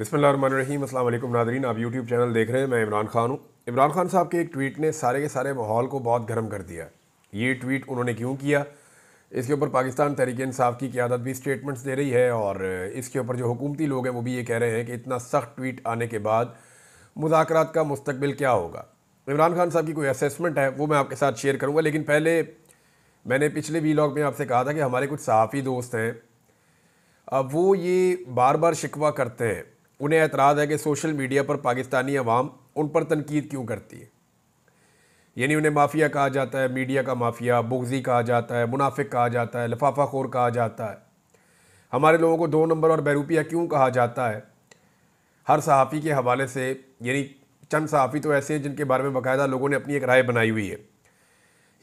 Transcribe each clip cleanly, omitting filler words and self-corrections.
बिस्मिल्लाहिर्रहमानिर्रहीम। अस्सलाम वालेकुम नादरीन, आप यूट्यूब चैनल देख रहे हैं। मैं इमरान खान हूँ। इमरान खान साहब के एक ट्वीट ने सारे के सारे माहौल को बहुत गर्म कर दिया। ये ट्वीट उन्होंने क्यों किया, इसके ऊपर पाकिस्तान तहरीक इंसाफ की क़यादत भी स्टेटमेंट्स दे रही है और इसके ऊपर जो हुकूमती लोग हैं वो भी ये कह रहे हैं कि इतना सख्त ट्वीट आने के बाद मुज़ाकरात का मुस्तकबिल क्या होगा। इमरान खान साहब की कोई असेसमेंट है वो मैं आपके साथ शेयर करूँगा, लेकिन पहले मैंने पिछले वीलॉग में आपसे कहा था कि हमारे कुछ सहाफ़ी दोस्त हैं, अब वो ये बार बार शिकवा करते हैं, उन्हें एतराज़ है कि सोशल मीडिया पर पाकिस्तानी अवाम उन पर तनकीद क्यों करती है। यानी उन्हें माफिया कहा जाता है, मीडिया का माफिया, बुग़्ज़ी कहा जाता है, मुनाफिक कहा जाता है, लफाफा खोर कहा जाता है। हमारे लोगों को 2 नंबर और बैरूपिया क्यों कहा जाता है। हर सहाफ़ी के हवाले से, यानी चंद सहाफ़ी तो ऐसे हैं जिनके बारे में बाकायदा लोगों ने अपनी एक राय बनाई हुई है।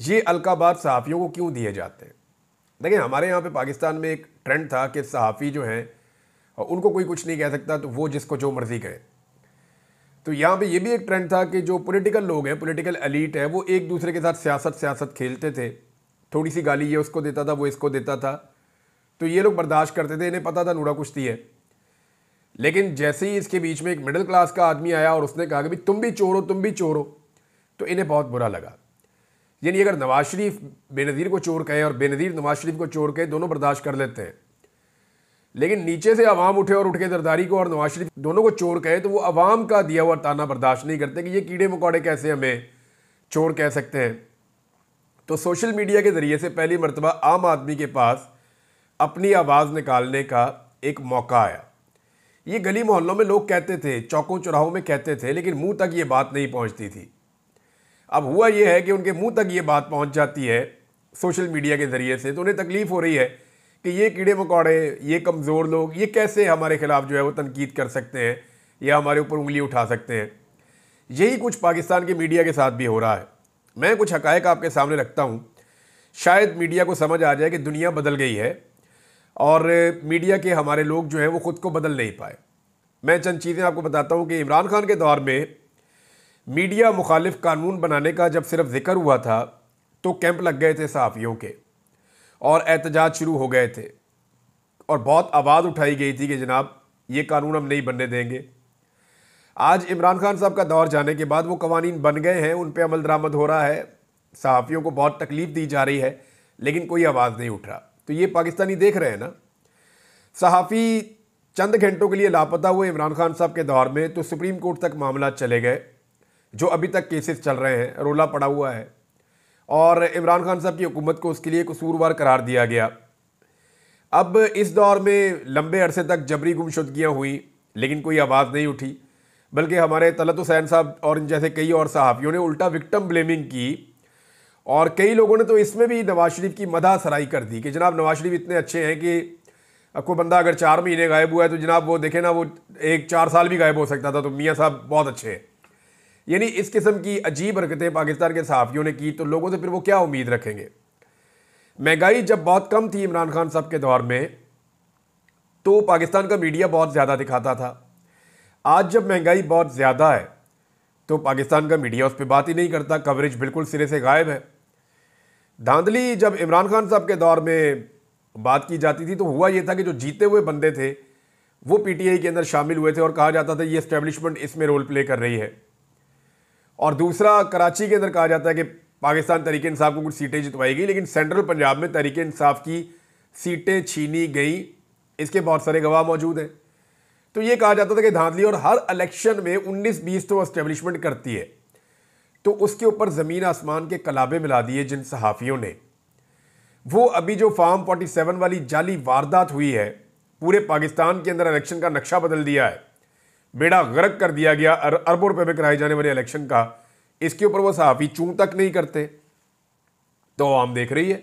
ये अलकाबात सहाफ़ियों को क्यों दिए जाते हैं। देखिए, हमारे यहाँ पे पाकिस्तान में एक ट्रेंड था कि सहाफ़ी जो हैं उनको कोई कुछ नहीं कह सकता, तो वो जिसको जो मर्ज़ी कहे। तो यहाँ पे ये भी एक ट्रेंड था कि जो पॉलिटिकल लोग हैं, पॉलिटिकल एलीट है, वो एक दूसरे के साथ सियासत खेलते थे। थोड़ी सी गाली ये उसको देता था, वो इसको देता था, तो ये लोग बर्दाश्त करते थे, इन्हें पता था नूरा कुश्ती है। लेकिन जैसे ही इसके बीच में एक मिडिल क्लास का आदमी आया और उसने कहा कि भाई तुम भी चोर हो, तुम भी चोर हो, तो इन्हें बहुत बुरा लगा। यानी अगर नवाज शरीफ बेनज़ीर को चोर कहे और बेनज़ीर नवाज शरीफ को चोर कहे, दोनों बर्दाश्त कर लेते हैं, लेकिन नीचे से अवाम उठे और उठ के जरदारी को और नवाज शरीफ दोनों को चोर कहे तो वो अवाम का दिया हुआ ताना बर्दाश्त नहीं करते कि ये कीड़े मकोड़े कैसे हमें चोर कह सकते हैं। तो सोशल मीडिया के ज़रिए से पहली मरतबा आम आदमी के पास अपनी आवाज़ निकालने का एक मौका आया। ये गली मोहल्लों में लोग कहते थे, चौकों चौराहों में कहते थे, लेकिन मुंह तक ये बात नहीं पहुंचती थी। अब हुआ ये है कि उनके मुंह तक ये बात पहुंच जाती है सोशल मीडिया के ज़रिए से, तो उन्हें तकलीफ़ हो रही है कि ये कीड़े मकोड़े, ये कमज़ोर लोग, ये कैसे हमारे ख़िलाफ़ जो है वो तनकीद कर सकते हैं या हमारे ऊपर उंगली उठा सकते हैं। यही कुछ पाकिस्तान के मीडिया के साथ भी हो रहा है। मैं कुछ हक़ाइक़ आपके सामने रखता हूँ, शायद मीडिया को समझ आ जाए कि दुनिया बदल गई है और मीडिया के हमारे लोग जो हैं वो ख़ुद को बदल नहीं पाए। मैं चंद चीज़ें आपको बताता हूँ कि इमरान खान के दौर में मीडिया मुखालिफ कानून बनाने का जब सिर्फ जिक्र हुआ था तो कैंप लग गए थे सहाफ़ियों के और एहतजाज शुरू हो गए थे और बहुत आवाज़ उठाई गई थी कि जनाब ये कानून हम नहीं बनने देंगे। आज इमरान खान साहब का दौर जाने के बाद वो कवानीन बन गए हैं, उन पे अमल दरामद हो रहा है, सहाफ़ियों को बहुत तकलीफ़ दी जा रही है, लेकिन कोई आवाज़ नहीं उठ रहा। तो ये पाकिस्तानी देख रहे हैं ना। सहाफ़ी चंद घंटों के लिए लापता हुए इमरान खान साहब के दौर में तो सुप्रीम कोर्ट तक मामला चले गए, जो अभी तक केसेस चल रहे हैं, रोला पड़ा हुआ है और इमरान खान साहब की हुकूमत को उसके लिए कसूरवार करार दिया गया। अब इस दौर में लंबे अरसे तक जबरी गुमशुदगियाँ हुई, लेकिन कोई आवाज़ नहीं उठी, बल्कि हमारे तलत हुसैन साहब और इन जैसे कई और सहाफ़ियों ने उल्टा विक्टिम ब्लेमिंग की और कई लोगों ने तो इसमें भी नवाज शरीफ की मदह सराई कर दी कि जनाब नवाज शरीफ इतने अच्छे हैं कि कोई बंदा अगर 4 महीने गायब हुआ है तो जनाब वो देखे ना, वो 4 साल भी गायब हो सकता था, तो मियाँ साहब बहुत अच्छे हैं। यानी इस किस्म की अजीब हरकतें पाकिस्तान के सहाफ़ियों ने की, तो लोगों से फिर वो क्या उम्मीद रखेंगे। महंगाई जब बहुत कम थी इमरान खान साहब के दौर में तो पाकिस्तान का मीडिया बहुत ज़्यादा दिखाता था। आज जब महंगाई बहुत ज़्यादा है तो पाकिस्तान का मीडिया उस पर बात ही नहीं करता, कवरेज बिल्कुल सिरे से गायब है। धांधली जब इमरान खान साहब के दौर में बात की जाती थी तो हुआ ये था कि जो जीते हुए बंदे थे वो पीटीआई के अंदर शामिल हुए थे और कहा जाता था ये एस्टेब्लिशमेंट इसमें रोल प्ले कर रही है। और दूसरा, कराची के अंदर कहा जाता है कि पाकिस्तान तहरीक इंसाफ को कुछ सीटें जितवाई गई, लेकिन सेंट्रल पंजाब में तहरीक इंसाफ की सीटें छीनी गई। इसके बहुत सारे गवाह मौजूद हैं। तो ये कहा जाता था कि धांधली और हर इलेक्शन में 19-20 तो एस्टेब्लिशमेंट करती है। तो उसके ऊपर ज़मीन आसमान के कलाबे मिला दिए जिन सहाफ़ियों ने। वो अभी जो फार्म 47 वाली जाली वारदात हुई है, पूरे पाकिस्तान के अंदर इलेक्शन का नक्शा बदल दिया है, बेड़ा गर्क कर दिया गया अरबों रुपए में कराए जाने वाले इलेक्शन का। इसके ऊपर वो सहाफ़ी चूं तक नहीं करते। तो आम देख रही है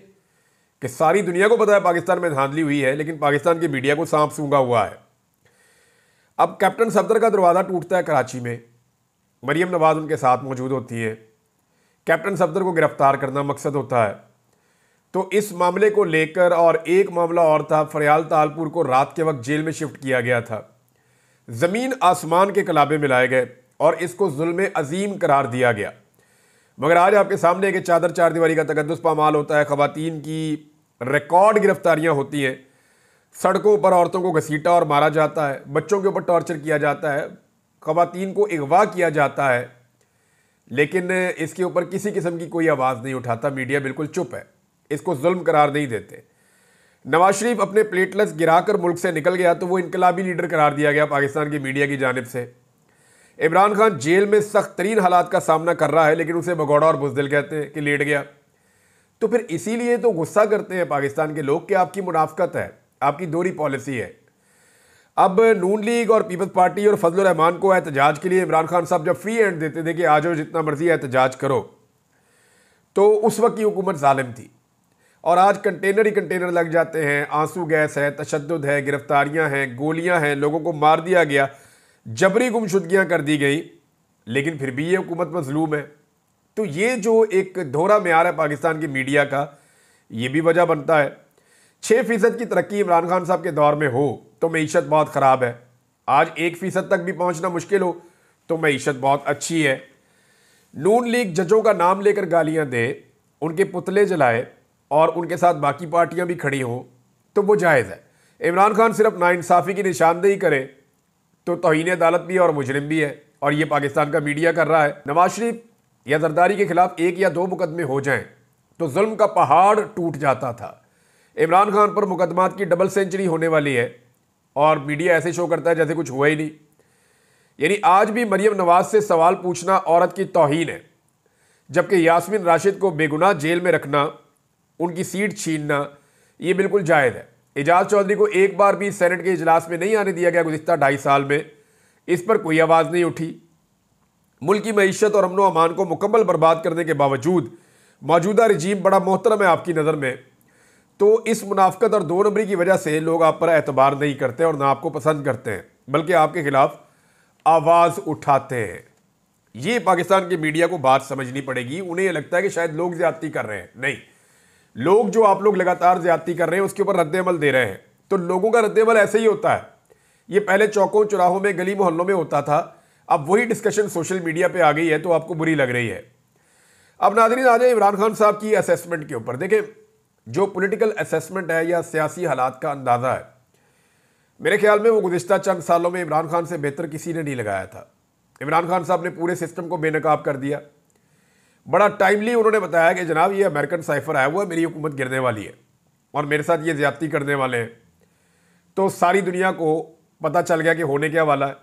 कि सारी दुनिया को पता है पाकिस्तान में धांधली हुई है, लेकिन पाकिस्तान की मीडिया को सांप सूंघा हुआ है। अब कैप्टन सफदर का दरवाज़ा टूटता है कराची में, मरियम नवाज उनके साथ मौजूद होती है। कैप्टन सफदर को गिरफ्तार करना मकसद होता है। तो इस मामले को लेकर, और एक मामला और था, फरियाल तालपुर को रात के वक्त जेल में शिफ्ट किया गया था। ज़मीन आसमान के कलाबे मिलाए गए और इसको जुल्म अजीम करार दिया गया। मगर आज आपके सामने कि चादर चार दीवारी का तकद्दुस पामाल होता है, ख़वातीन की रिकॉर्ड गिरफ्तारियां होती हैं, सड़कों पर औरतों को घसीटा और मारा जाता है, बच्चों के ऊपर टॉर्चर किया जाता है, ख़वातीन को अगवा किया जाता है, लेकिन इसके ऊपर किसी किस्म की कोई आवाज़ नहीं उठाता। मीडिया बिल्कुल चुप है, इसको जुल्म करार नहीं देते। नवाज शरीफ अपने प्लेटलेट्स गिराकर मुल्क से निकल गया तो वो इनकलाबी लीडर करार दिया गया पाकिस्तान की मीडिया की जानिब से। इमरान खान जेल में सख्त तरीन हालात का सामना कर रहा है, लेकिन उसे भगौड़ा और बुज़दिल कहते हैं कि लेट गया। तो फिर इसीलिए तो गुस्सा करते हैं पाकिस्तान के लोग कि आपकी मुनाफकत है, आपकी दोहरी पॉलिसी है। अब नून लीग और पीपल्स पार्टी और फजलुर रहमान को एहतजाज के लिए इमरान खान साहब जब फ्री हैंड देते थे कि आ जाओ जितना मर्जी एहतजाज करो, तो उस वक्त की हुकूमत जालिम थी। और आज कंटेनर ही कंटेनर लग जाते हैं, आंसू गैस है, तशद्दुद है, गिरफ्तारियां हैं, गोलियां हैं, लोगों को मार दिया गया, जबरी गुमशुदगियां कर दी गई, लेकिन फिर भी ये हुकूमत मजलूम है। तो ये जो एक दोहरा म्यार है पाकिस्तान की मीडिया का, ये भी वजह बनता है। 6% की तरक्की इमरान खान साहब के दौर में हो तो मईशत बहुत ख़राब है। आज 1% तक भी पहुंचना मुश्किल हो तो मईशत बहुत अच्छी है। नून लीग जजों का नाम लेकर गालियां दे, उनके पुतले जलाए और उनके साथ बाकी पार्टियां भी खड़ी हों तो वो जायज़ है। इमरान खान सिर्फ नाइंसाफ़ी की निशानदेही करे तो तौहीन अदालत भी है और मुजरिम भी है, और ये पाकिस्तान का मीडिया कर रहा है। नवाज शरीफ या जरदारी के खिलाफ 1 या 2 मुकदमे हो जाएं तो जुल्म का पहाड़ टूट जाता था। इमरान खान पर मुकदमात की डबल सेंचुरी होने वाली है और मीडिया ऐसे शो करता है जैसे कुछ हुआ ही नहीं। यानी आज भी मरियम नवाज से सवाल पूछना औरत की तौहीन है, जबकि यास्मीन राशिद को बेगुनाह जेल में रखना, उनकी सीट छीनना, ये बिल्कुल जायज़ है। एजाज चौधरी को एक बार भी सेनेट के इजलास में नहीं आने दिया गया गुज़िश्ता 2.5 साल में, इस पर कोई आवाज़ नहीं उठी। मुल्क की मईशत और अमन अमान को मुकम्मल बर्बाद करने के बावजूद मौजूदा रजीम बड़ा मोहतरम है आपकी नज़र में, तो इस मुनाफकत और 2 नंबरी की वजह से लोग आप पर एतबार नहीं करते और ना आपको पसंद करते हैं, बल्कि आपके खिलाफ आवाज़ उठाते हैं। ये पाकिस्तान की मीडिया को बात समझनी पड़ेगी। उन्हें यह लगता है कि शायद लोग ज्यादती कर रहे हैं, नहीं, लोग जो आप लोग लगातार ज्यादती कर रहे हैं उसके ऊपर रद्द-ए-अमल दे रहे हैं। तो लोगों का रद्द-ए-अमल ऐसे ही होता है। ये पहले चौकों चौराहों में, गली मोहल्लों में होता था, अब वही डिस्कशन सोशल मीडिया पे आ गई है तो आपको बुरी लग रही है। अब नाज़रीन आ जाए इमरान खान साहब की असेसमेंट के ऊपर। देखें, जो पॉलिटिकल असेसमेंट है या सियासी हालात का अंदाज़ा है, मेरे ख्याल में वो गुज़िश्ता चंद सालों में इमरान खान से बेहतर किसी ने नहीं लगाया था। इमरान खान साहब ने पूरे सिस्टम को बेनकाब कर दिया। बड़ा टाइमली उन्होंने बताया कि जनाब ये अमेरिकन साइफर आया हुआ है, मेरी हुकूमत गिरने वाली है और मेरे साथ ये ज़्यादती करने वाले हैं। तो सारी दुनिया को पता चल गया कि होने क्या वाला है।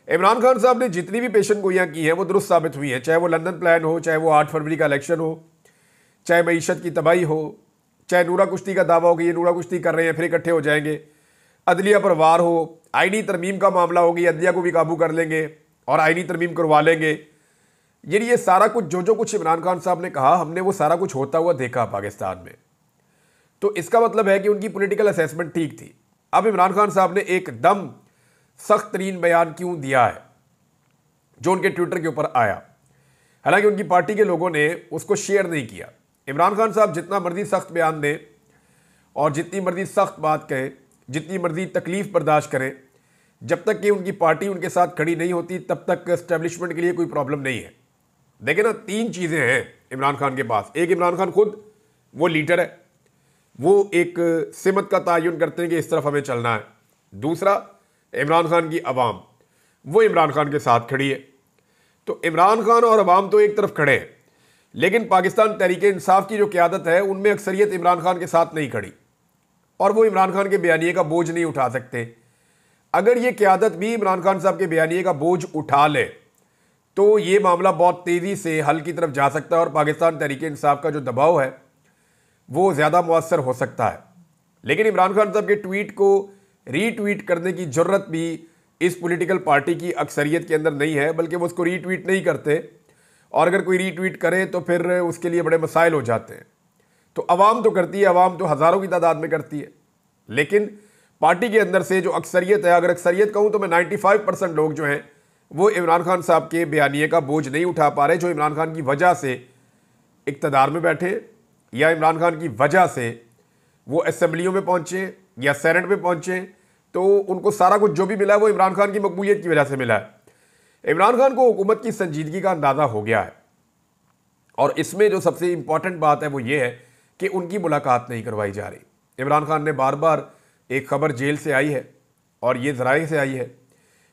इमरान खान साहब ने जितनी भी पेशन गोइयाँ की हैं वो दुरुस्त साबित हुई हैं, चाहे वो लंदन प्लान हो, चाहे वो 8 फरवरी का इलेक्शन हो, चाहे मईशत की तबाही हो, चाहे नूरा कुश्ती का दावा हो कि ये नूरा कुश्ती कर रहे हैं फिर इकट्ठे हो जाएंगे, अदलिया पर वार हो, आईनी तरमीम का मामला होगी, अदलिया को भी काबू कर लेंगे और आईनी तरमीम करवा लेंगे। ये सारा कुछ जो कुछ इमरान खान साहब ने कहा, हमने वो सारा कुछ होता हुआ देखा पाकिस्तान में। तो इसका मतलब है कि उनकी पॉलिटिकल असेसमेंट ठीक थी। अब इमरान खान साहब ने एकदम सख्त तरीन बयान क्यों दिया है जो उनके ट्विटर के ऊपर आया, हालांकि उनकी पार्टी के लोगों ने उसको शेयर नहीं किया। इमरान खान साहब जितना मर्जी सख्त बयान दें और जितनी मर्जी सख्त बात कहें, जितनी मर्जी तकलीफ बर्दाश्त करें, जब तक कि उनकी पार्टी उनके साथ खड़ी नहीं होती तब तक एस्टेब्लिशमेंट के लिए कोई प्रॉब्लम नहीं है। देखें ना, 3 चीज़ें हैं इमरान खान के पास। एक, इमरान खान खुद वो लीडर है, वो एक सिमत का तयन करते हैं कि इस तरफ हमें चलना है। दूसरा, इमरान खान की अवाम, वो इमरान खान के साथ खड़ी है। तो इमरान खान और अवाम तो एक तरफ खड़े हैं, लेकिन पाकिस्तान तहरीक इंसाफ की जो क़यादत है उनमें अक्सरियत इमरान खान के साथ नहीं खड़ी और वो इमरान खान के बयानिए का बोझ नहीं उठा सकते। अगर ये क़यादत भी इमरान खान साहब के बयानिए का बोझ उठा ले तो ये मामला बहुत तेज़ी से हल की तरफ जा सकता है और पाकिस्तान तहरीक इंसाफ का जो दबाव है वो ज़्यादा मुअस्सर हो सकता है। लेकिन इमरान खान साहब के ट्वीट को रीट्वीट करने की ज़रूरत भी इस पॉलिटिकल पार्टी की अक्सरियत के अंदर नहीं है, बल्कि वो उसको रीट्वीट नहीं करते और अगर कोई रीट्वीट करे तो फिर उसके लिए बड़े मसाइल हो जाते हैं। तो अवाम तो करती है, अवाम तो हज़ारों की तादाद में करती है, लेकिन पार्टी के अंदर से जो अक्सरियत है, अगर अक्सरियत कहूँ तो मैं 95% लोग जो हैं वो इमरान खान साहब के बयानिए का बोझ नहीं उठा पा रहे, जो इमरान खान की वजह से इक़्तिदार में बैठे या इमरान खान की वजह से वो असेंबलियों में पहुँचे या सेनेट में पहुँचे, तो उनको सारा कुछ जो भी मिला है वो इमरान खान की मकबूलियत की वजह से मिला है। इमरान खान को हुकूमत की संजीदगी का अंदाज़ा हो गया है और इसमें जो सबसे इंपॉर्टेंट बात है वो ये है कि उनकी मुलाकात नहीं करवाई जा रही। इमरान खान ने बार बार एक खबर जेल से आई है और ये ज़राए से आई है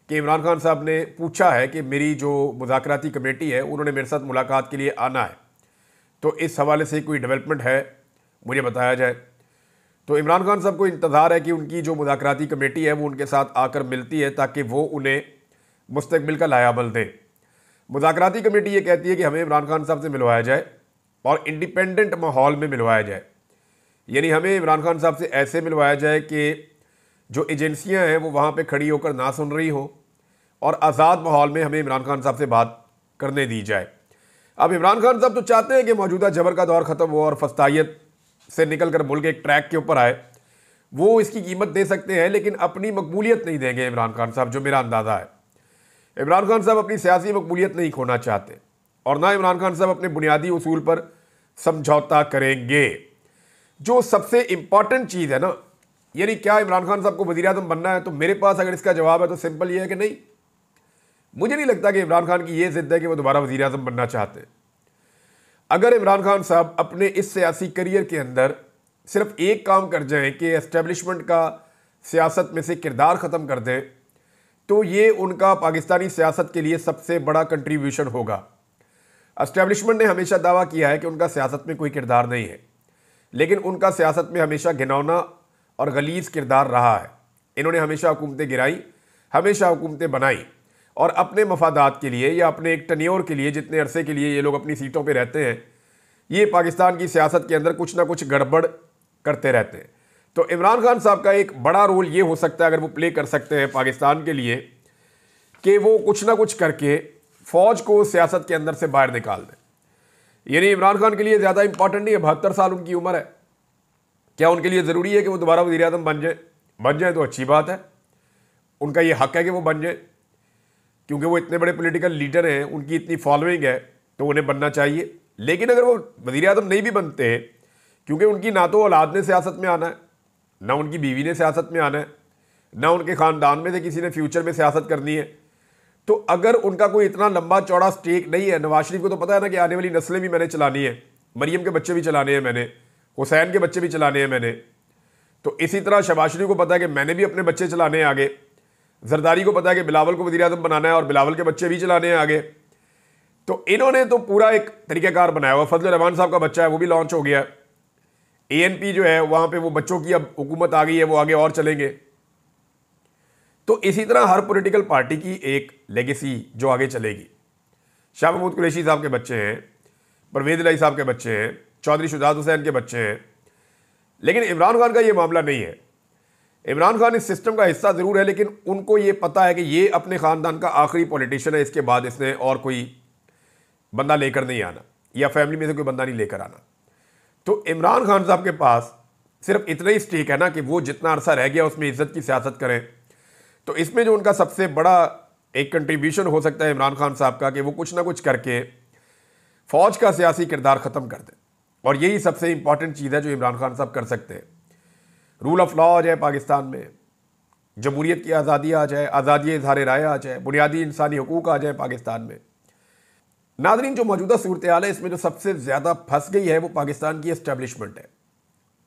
कि इमरान खान साहब ने पूछा है कि मेरी जो मुज़ाकराती कमेटी है उन्होंने मेरे साथ मुलाकात के लिए आना है, तो इस हवाले से कोई डेवलपमेंट है मुझे बताया जाए। तो इमरान खान साहब को इंतज़ार है कि उनकी जो मुज़ाकराती कमेटी है वो उनके साथ आकर मिलती है ताकि वो उन्हें मुस्तकबिल का लायाबल दें। मुज़ाकराती कमेटी ये कहती है कि हमें इमरान खान साहब से मिलवाया जाए और इंडिपेंडेंट माहौल में मिलवाया जाए, यानी हमें इमरान खान साहब से ऐसे मिलवाया जाए कि जो एजेंसियां हैं वो वहाँ पे खड़ी होकर ना सुन रही हो और आज़ाद माहौल में हमें इमरान खान साहब से बात करने दी जाए। अब इमरान खान साहब तो चाहते हैं कि मौजूदा जबर का दौर ख़त्म हो और फस्तायत से निकल कर मुल्क एक ट्रैक के ऊपर आए, वो इसकी कीमत दे सकते हैं, लेकिन अपनी मकबूलियत नहीं देंगे इमरान खान साहब, जो मेरा अंदाज़ा है। इमरान खान साहब अपनी सियासी मकबूलियत नहीं खोना चाहते और ना इमरान खान साहब अपने बुनियादी उसूल पर समझौता करेंगे। जो सबसे इम्पॉर्टेंट चीज़ है ना, यानी क्या इमरान खान साहब को वज़ीर-ए-आज़म बनना है, तो मेरे पास अगर इसका जवाब है तो सिंपल ये है कि नहीं। मुझे नहीं लगता कि इमरान खान की ये ज़िद है कि वो दोबारा वज़ीर-ए-आज़म बनना चाहते हैं। अगर इमरान खान साहब अपने इस सियासी करियर के अंदर सिर्फ एक काम कर जाएं कि एस्टेब्लिशमेंट का सियासत में से किरदार ख़त्म कर दें, तो ये उनका पाकिस्तानी सियासत के लिए सबसे बड़ा कंट्रीब्यूशन होगा। एस्टेब्लिशमेंट ने हमेशा दावा किया है कि उनका सियासत में कोई किरदार नहीं है, लेकिन उनका सियासत में हमेशा घिनौना और गलीज़ किरदार रहा है। इन्होंने हमेशा हुकूमतें गिराई, हमेशा हुकूमतें बनाई और अपने मफादात के लिए या अपने एक टन्योर के लिए, जितने अरसे के लिए ये लोग अपनी सीटों पे रहते हैं, ये पाकिस्तान की सियासत के अंदर कुछ ना कुछ गड़बड़ करते रहते हैं। तो इमरान खान साहब का एक बड़ा रोल ये हो सकता है, अगर वो प्ले कर सकते हैं पाकिस्तान के लिए, कि वो कुछ ना कुछ करके फ़ौज को सियासत के अंदर से बाहर निकाल दें। यानी इमरान खान के लिए ज़्यादा इंपॉर्टेंट नहीं है, 72 साल उनकी उम्र है, क्या उनके लिए ज़रूरी है कि वो दोबारा वज़ीर-ए-आज़म बन जाए तो अच्छी बात है, उनका ये हक़ है कि वो बन जाए, क्योंकि वो इतने बड़े पॉलिटिकल लीडर हैं, उनकी इतनी फॉलोइंग है, तो उन्हें बनना चाहिए। लेकिन अगर वो वज़ीर-ए-आज़म नहीं भी बनते, क्योंकि उनकी ना तो औलाद ने सियासत में आना है, ना उनकी बीवी ने सियासत में आना है, ना उनके ख़ानदान में से किसी ने फ्यूचर में सियासत करनी है, तो अगर उनका कोई इतना लंबा चौड़ा स्टेक नहीं है, नवाज शरीफ को तो पता है ना कि आने वाली नस्लें भी मैंने चलानी है, मरियम के बच्चे भी चलाने हैं मैंने, हुसैन के बच्चे भी चलाने हैं मैंने, तो इसी तरह शहबाज शरीफ को पता है कि मैंने भी अपने बच्चे चलाने हैं आगे, जरदारी को पता है कि बिलावल को वज़ीर-ए-आज़म बनाना है और बिलावल के बच्चे भी चलाने हैं आगे। तो इन्होंने तो पूरा एक तरीक़ाकार बनाया हुआ। फजल रहमान साहब का बच्चा है, वो भी लॉन्च हो गया। ANP जो है वहाँ पे वो बच्चों की अब हुकूमत आ गई है, वो आगे और चलेंगे। तो इसी तरह हर पॉलिटिकल पार्टी की एक लेगेसी जो आगे चलेगी। शाह महमूद कुरैशी साहब के बच्चे हैं, परवेज़ इलाही साहब के बच्चे हैं, चौधरी शुजात हुसैन के बच्चे हैं, लेकिन इमरान खान का ये मामला नहीं है। इमरान खान इस सिस्टम का हिस्सा ज़रूर है, लेकिन उनको ये पता है कि ये अपने ख़ानदान का आखिरी पॉलिटिशियन है, इसके बाद इसने और कोई बंदा लेकर नहीं आना या फैमिली में से कोई बंदा नहीं लेकर आना। तो इमरान खान साहब के पास सिर्फ इतना ही स्टेक है ना कि वो जितना अरसा रह गया उसमें इज़्ज़त की सियासत करें। तो इसमें जो उनका सबसे बड़ा एक कंट्रीब्यूशन हो सकता है इमरान खान साहब का, कि वो कुछ ना कुछ करके फ़ौज का सियासी किरदार ख़त्म कर दें, और यही सबसे इंपॉर्टेंट चीज़ है जो इमरान खान साहब कर सकते हैं। रूल ऑफ लॉ आ जाए पाकिस्तान में, जमहूरियत की आज़ादी आ जाए, आज़ादी इज़हार राय आ जाए, बुनियादी इंसानी हकूक़ आ जाए पाकिस्तान में। नाज़रीन, जो मौजूदा सूरत हाल है इसमें जो सबसे ज़्यादा फंस गई है वो पाकिस्तान की एस्टेब्लिशमेंट है।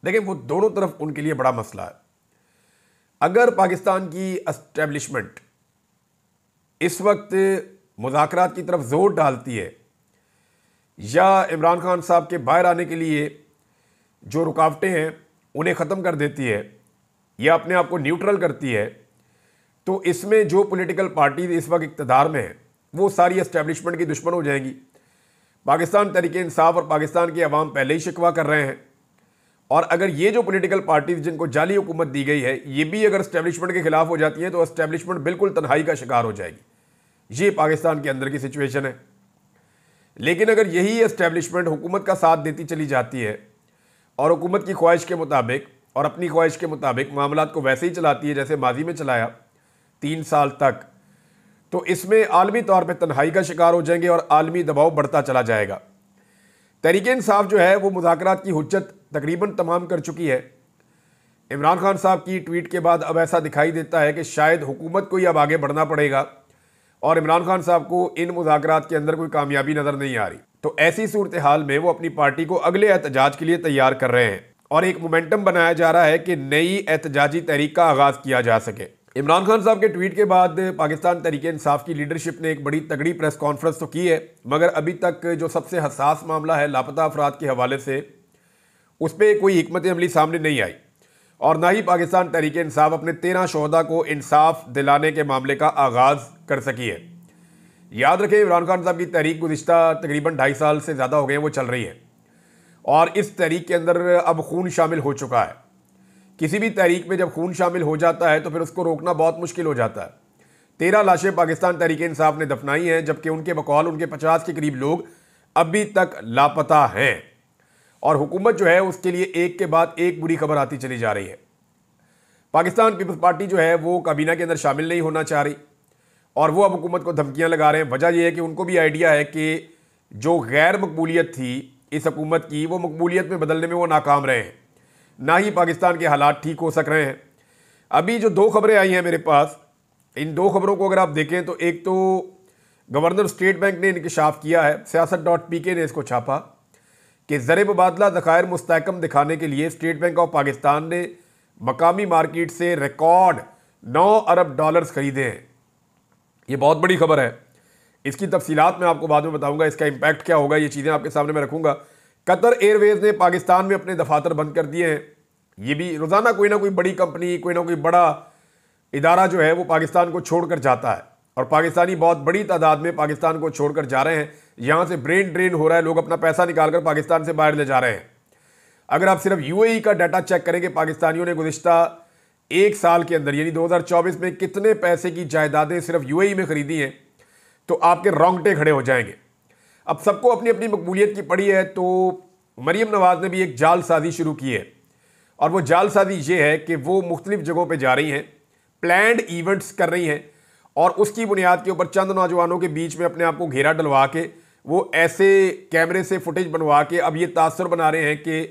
देखिए, वो दोनों तरफ उनके लिए बड़ा मसला है। अगर पाकिस्तान की एस्टेब्लिशमेंट इस वक्त मुज़ाकरात की तरफ जोर डालती है या इमरान खान साहब के बाहर आने के लिए जो रुकावटें हैं उन्हें ख़त्म कर देती है या अपने आप को न्यूट्रल करती है, तो इसमें जो पॉलिटिकल पार्टीज इस वक्त इक़्तिदार में हैं वो सारी एस्टेब्लिशमेंट की दुश्मन हो जाएंगी। पाकिस्तान तहरीक-ए-इंसाफ और पाकिस्तान के अवाम पहले ही शिकवा कर रहे हैं, और अगर ये जो पॉलिटिकल पार्टीज जिनको जाली हुकूमत दी गई है ये भी अगर एस्टेब्लिशमेंट के खिलाफ हो जाती हैं तो एस्टेब्लिशमेंट बिल्कुल तन्हाई का शिकार हो जाएगी। ये पाकिस्तान के अंदर की सिचुएशन है। लेकिन अगर यही एस्टेब्लिशमेंट हुकूमत का साथ देती चली जाती है और हुकूमत की ख्वाहिश के मुताबिक और अपनी ख्वाहिश के मुताबिक मामलात को वैसे ही चलाती है जैसे माजी में चलाया 3 साल तक, तो इसमें आलमी तौर पर तन्हाई का शिकार हो जाएंगे और आलमी दबाव बढ़ता चला जाएगा। तहरीक-ए-इंसाफ जो है वो मुज़ाकरात की हुज्जत तकरीबन तमाम कर चुकी है। इमरान खान साहब की ट्वीट के बाद अब ऐसा दिखाई देता है कि शायद हुकूमत को ही अब आगे बढ़ना पड़ेगा और इमरान खान साहब को इन मुज़ाकरात के अंदर कोई कामयाबी नज़र नहीं आ रही। तो ऐसी सूरत हाल में वो अपनी पार्टी को अगले एहतजाज के लिए तैयार कर रहे हैं और एक मोमेंटम बनाया जा रहा है कि नई एहतजाजी तहरीक का आगाज़ किया जा सके। इमरान खान साहब के ट्वीट के बाद पाकिस्तान तहरीक इंसाफ की लीडरशिप ने एक बड़ी तगड़ी प्रेस कॉन्फ्रेंस तो की है, मगर अभी तक जो सबसे हसास मामला है लापता अफराद के हवाले से, उस पर कोई हिकमत अमली सामने नहीं आई और ना ही पाकिस्तान तहरीक इंसाफ अपने 13 शोहदा को इंसाफ दिलाने के मामले का आगाज़ कर सकी है। याद रखें, इमरान खान साहब की तहरीक गुज़िश्ता तकरीबन 2.5 साल से ज़्यादा हो गए हैं, वो चल रही है और इस तहरीक के अंदर अब खून शामिल हो चुका है। किसी भी तहरीक में जब खून शामिल हो जाता है तो फिर उसको रोकना बहुत मुश्किल हो जाता है। 13 लाशें पाकिस्तान तहरीक इंसाफ ने दफनाई हैं, जबकि उनके बकौल उनके 50 के करीब लोग अभी तक लापता हैं और हुकूमत जो है उसके लिए एक के बाद एक बुरी खबर आती चली जा रही है। पाकिस्तान पीपल्स पार्टी जो है वो काबीना के अंदर शामिल नहीं होना चाह रही और वो अब हुकूमत को धमकियां लगा रहे हैं। वजह यह है कि उनको भी आइडिया है कि जो गैर मकबूलियत थी इस हुकूमत की, वो मकबूलियत में बदलने में वो नाकाम रहे हैं, ना ही पाकिस्तान के हालात ठीक हो सक रहे हैं। अभी जो 2 खबरें आई हैं मेरे पास, इन 2 खबरों को अगर आप देखें तो एक तो गवर्नर स्टेट बैंक ने इंकशाफ किया है, siyaasat.pk ने इसको छापा कि ज़र मुबादला ज़खायर मुस्तहकम दिखाने के लिए स्टेट बैंक ऑफ पाकिस्तान ने मकामी मार्केट से रिकॉर्ड 9 अरब डॉलर्स खरीदे हैं। ये बहुत बड़ी खबर है, इसकी तफसीलात मैं आपको बाद में बताऊंगा, इसका इम्पैक्ट क्या होगा, ये चीज़ें आपके सामने मैं रखूंगा। कतर एयरवेज ने पाकिस्तान में अपने दफातर बंद कर दिए हैं। ये भी रोज़ाना कोई ना कोई बड़ी कंपनी, कोई ना कोई बड़ा इदारा जो है वो पाकिस्तान को छोड़कर जाता है और पाकिस्तानी बहुत बड़ी तादाद में पाकिस्तान को छोड़कर जा रहे हैं। यहाँ से ब्रेन ड्रेन हो रहा है, लोग अपना पैसा निकाल कर पाकिस्तान से बाहर ले जा रहे हैं। अगर आप सिर्फ UAE का डाटा चेक करेंगे, पाकिस्तानियों ने गुज़िश्ता 1 साल के अंदर यानी 2024 में कितने पैसे की जायदादें सिर्फ UAE में खरीदी हैं, तो आपके रोंगटे खड़े हो जाएंगे। अब सबको अपनी अपनी मकबूलियत की पड़ी है, तो मरीम नवाज ने भी एक जालसाजी शुरू की है और वो जालसाजी ये है कि वो मुख्तलिफ जगहों पे जा रही हैं, प्लान्ड इवेंट्स कर रही हैं और उसकी बुनियाद के ऊपर चंद नौजवानों के बीच में अपने आप को घेरा डलवा के वो ऐसे कैमरे से फुटेज बनवा के अब ये तासुर बना रहे हैं कि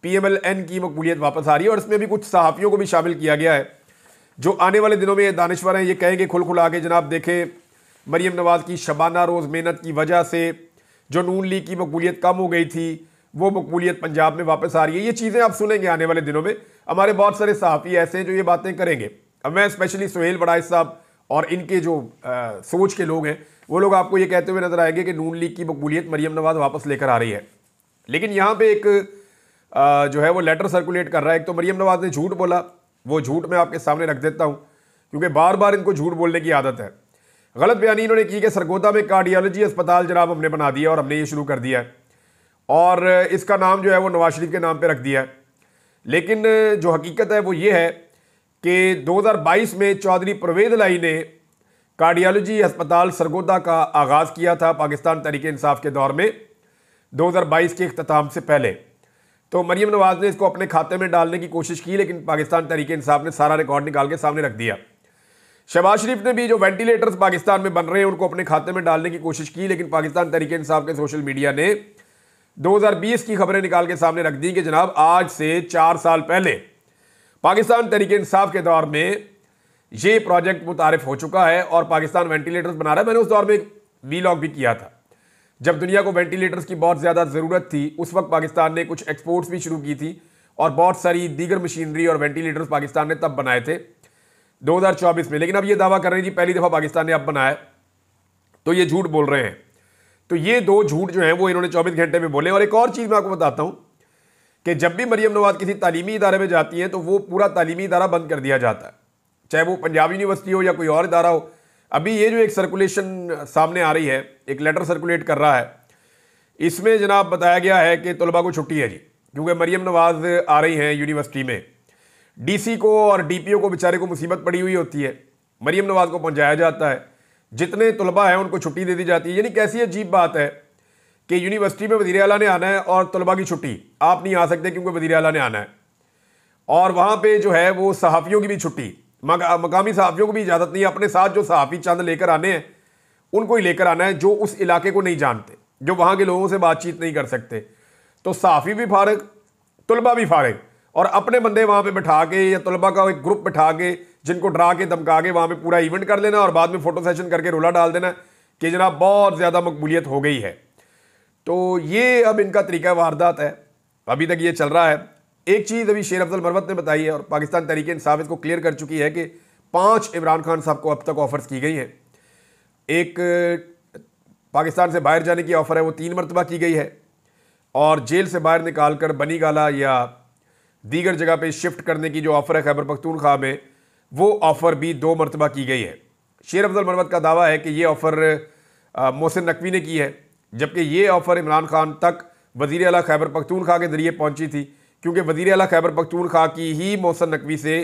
PMLN की मकबूलियत वापस आ रही है। और इसमें भी कुछ सहाफ़ियों को भी शामिल किया गया है जो आने वाले दिनों में ये दानिश्वर हैं, ये कहेंगे खुल खुला के जनाब देखें, मरीम नवाज की शबाना रोज़ मेहनत की वजह से जो नून लीग की मकबूलियत कम हो गई थी वो मकबूलियत पंजाब में वापस आ रही है। ये चीज़ें आप सुनेंगे आने वाले दिनों में। हमारे बहुत सारे सहाफ़ी ऐसे हैं जो ये बातें करेंगे। अब मैं स्पेशली सुहेल बड़ाइश साहब और इनके जो सोच के लोग हैं वो लोग आपको ये कहते हुए नजर आएंगे कि नून लीग की मकबूलियत मरीम नवाज वापस लेकर आ रही है। लेकिन यहाँ पे एक जो है वो लेटर सर्कुलेट कर रहा है। एक तो मरीम नवाज ने झूठ बोला, वो झूठ मैं आपके सामने रख देता हूँ क्योंकि बार बार इनको झूठ बोलने की आदत है। गलत बयानी इन्होंने की कि सरगोदा में कार्डियोलॉजी अस्पताल जनाब हमने बना दिया और हमने ये शुरू कर दिया है और इसका नाम जो है वो नवाज शरीफ के नाम पे रख दिया है। लेकिन जो हकीकत है वो ये है कि 2022 में चौधरी परवेज लाई ने कार्डियोलॉजी अस्पताल सरगोदा का आगाज़ किया था पाकिस्तान तहरीक इंसाफ के दौर में 2022 के इख्तिताम से पहले। तो मरीम नवाज ने इसको अपने खाते में डालने की कोशिश की, लेकिन पाकिस्तान तहरीक इंसाफ ने सारा रिकॉर्ड निकाल के सामने रख दिया। शहबाज शरीफ ने भी जो वेंटिलेटर्स पाकिस्तान में बन रहे हैं उनको अपने खाते में डालने की कोशिश की, लेकिन पाकिस्तान तहरीक इंसाफ के सोशल मीडिया ने 2020 की खबरें निकाल के सामने रख दी कि जनाब आज से 4 साल पहले पाकिस्तान तहरीक इंसाफ के दौर में ये प्रोजेक्ट मुतारिफ हो चुका है और पाकिस्तान वेंटिलेटर्स बना रहा है। मैंने उस दौर में एक वीलॉग भी किया था जब दुनिया को वेंटिलेटर्स की बहुत ज़्यादा ज़रूरत थी। उस वक्त पाकिस्तान ने कुछ एक्सपोर्ट्स भी शुरू की थी और बहुत सारी दीगर मशीनरी और वेंटिलेटर्स पाकिस्तान ने तब बनाए थे 2024 में। लेकिन अब ये दावा कर रही थी पहली दफ़ा पाकिस्तान ने अब बनाया, तो ये झूठ बोल रहे हैं। तो ये 2 झूठ जो हैं वो इन्होंने 24 घंटे में बोले। और एक और चीज़ मैं आपको बताता हूँ कि जब भी मरीम नवाज किसी तालीमी इदारे में जाती हैं तो वो पूरा तालीमी इदारा बंद कर दिया जाता है, चाहे वो पंजाब यूनिवर्सिटी हो या कोई और इदारा हो। अभी ये जो एक सर्कुलेशन सामने आ रही है, एक लेटर सर्कुलेट कर रहा है, इसमें जनाब बताया गया है कि तलबा को छुट्टी है जी, क्योंकि मरीम नवाज आ रही हैं यूनिवर्सिटी में। DC को और DPO को बेचारे को मुसीबत पड़ी हुई होती है, मरीम नवाज को पहुंचाया जाता है, जितने तलबा हैं उनको छुट्टी दे दी जाती है। यानी कैसी अजीब बात है कि यूनिवर्सिटी में वज़ीर आला ने आना है और तलबा की छुट्टी, आप नहीं आ सकते क्योंकि वज़ीर आला ने आना है। और वहाँ पे जो है वो सहाफ़ियों की भी छुट्टी, मकामी सहाफ़ियों को भी इजाज़त नहीं है, अपने साथ जो सहाफ़ी चंद लेकर आने हैं उनको ही लेकर आना है जो उस इलाके को नहीं जानते, जो वहाँ के लोगों से बातचीत नहीं कर सकते। तो सहाफ़ी भी फारिग, तलबा भी फारिग, और अपने बंदे वहाँ पे बैठा के या तलबा का एक ग्रुप बैठा के जिनको डरा के धमका के वहाँ पे पूरा इवेंट कर लेना और बाद में फ़ोटो सेशन करके रोला डाल देना कि जनाब बहुत ज़्यादा मकबूलियत हो गई है। तो ये अब इनका तरीका वारदात है, अभी तक ये चल रहा है। एक चीज़ अभी शेर अफजल मरवत ने बताई है और पाकिस्तान तहरीक इंसाफ इसको क्लियर कर चुकी है कि 5 इमरान खान साहब को अब तक ऑफर्स की गई हैं। एक पाकिस्तान से बाहर जाने की ऑफ़र है, वो 3 मरतबा की गई है, और जेल से बाहर निकाल कर बनी गाला या दीगर जगह पे शिफ्ट करने की जो ऑफ़र है खैबर पख्तूनख्वा में, वो ऑफ़र भी 2 मरतबा की गई है। शेर अफजल मरवत का दावा है कि ये ऑफ़र मोहसिन नकवी ने की है, जबकि ये ऑफ़र इमरान खान तक वज़ीर आला खैबर पख्तूनख्वा के ज़रिए पहुँची थी, क्योंकि वज़ीर आला खैबर पख्तूनख्वा की ही मोहसिन नकवी से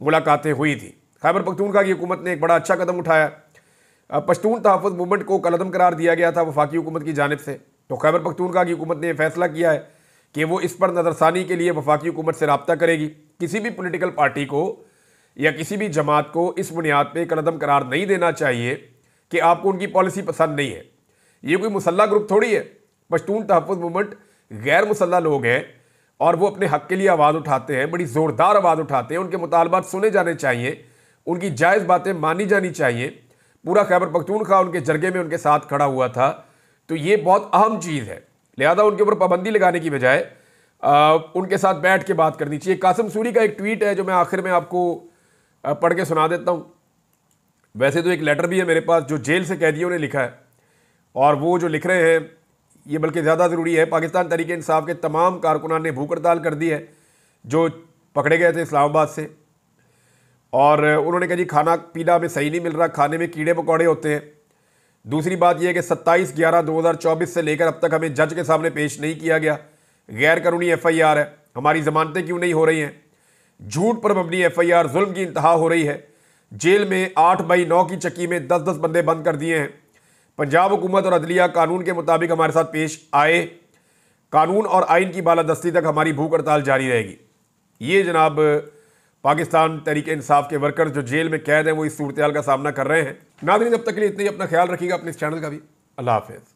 मुलाकातें हुई थी। खैबर पख्तूनख्वा की हुकूमत ने एक बड़ा अच्छा कदम उठाया। पश्तून तहफ़्फ़ुज़ मूवमेंट को कलअदम करार दिया गया था वफाकी हुकूमत की जानिब से, तो खैबर पख्तूनख्वा की हुकूमत ने यह फैसला किया है कि वो इस पर नज़रसानी के लिए वफाकी हुकूमत से रब्ता करेगी। किसी भी पोलिटिकल पार्टी को या किसी भी जमात को इस बुनियाद पर कलअदम करार नहीं देना चाहिए कि आपको उनकी पॉलिसी पसंद नहीं है। ये कोई मुसल्ला ग्रुप थोड़ी है। पश्तून तहफ़्फ़ुज़ मूवमेंट गैर मुसल्ला लोग हैं और वो अपने हक़ के लिए आवाज़ उठाते हैं, बड़ी ज़ोरदार आवाज़ उठाते हैं। उनके मुतालबात सुने जाने चाहिए, उनकी जायज़ बातें मानी जानी चाहिए। पूरा खैबर पख्तूनख्वा उनके जरगे में उनके साथ खड़ा हुआ था, तो ये बहुत अहम चीज़ है। लिहाजा उनके ऊपर पाबंदी लगाने की बजाय उनके साथ बैठ के बात करनी चाहिए। कासिम सूरी का एक ट्वीट है जो मैं आखिर में आपको पढ़ के सुना देता हूँ। वैसे तो एक लेटर भी है मेरे पास जो जेल से कैदियों ने लिखा है, और वो जो लिख रहे हैं ये बल्कि ज़्यादा ज़रूरी है। पाकिस्तान तहरीक इंसाफ के तमाम कारकुनान ने भूख हड़ताल कर दी है जो पकड़े गए थे इस्लामाबाद से, और उन्होंने कहा जी खाना पीना हमें सही नहीं मिल रहा, खाने में कीड़े मकोड़े होते हैं। दूसरी बात यह है कि 27/11/2024 से लेकर अब तक हमें जज के सामने पेश नहीं किया गया। गैर कानूनी FIR है, हमारी ज़मानतें क्यों नहीं हो रही हैं? झूठ पर मबनी FIR, जुल्म की इंतहा हो रही है। जेल में 8/9 की चक्की में 10-10 बंदे बंद कर दिए हैं। पंजाब हुकूमत और अदलिया कानून के मुताबिक हमारे साथ पेश आए, कानून और आइन की बालादस्ती तक हमारी भूख हड़ताल जारी रहेगी। ये जनाब पाकिस्तान तहरीक इंसाफ के वर्कर्स जो जेल में कैद हैं वो इस सूरत हाल का सामना कर रहे हैं। नाज़रीन, अब तक के लिए इतना ही। अपना ख्याल रखिएगा, अपने इस चैनल का भी। अल्लाह हाफ़िज़।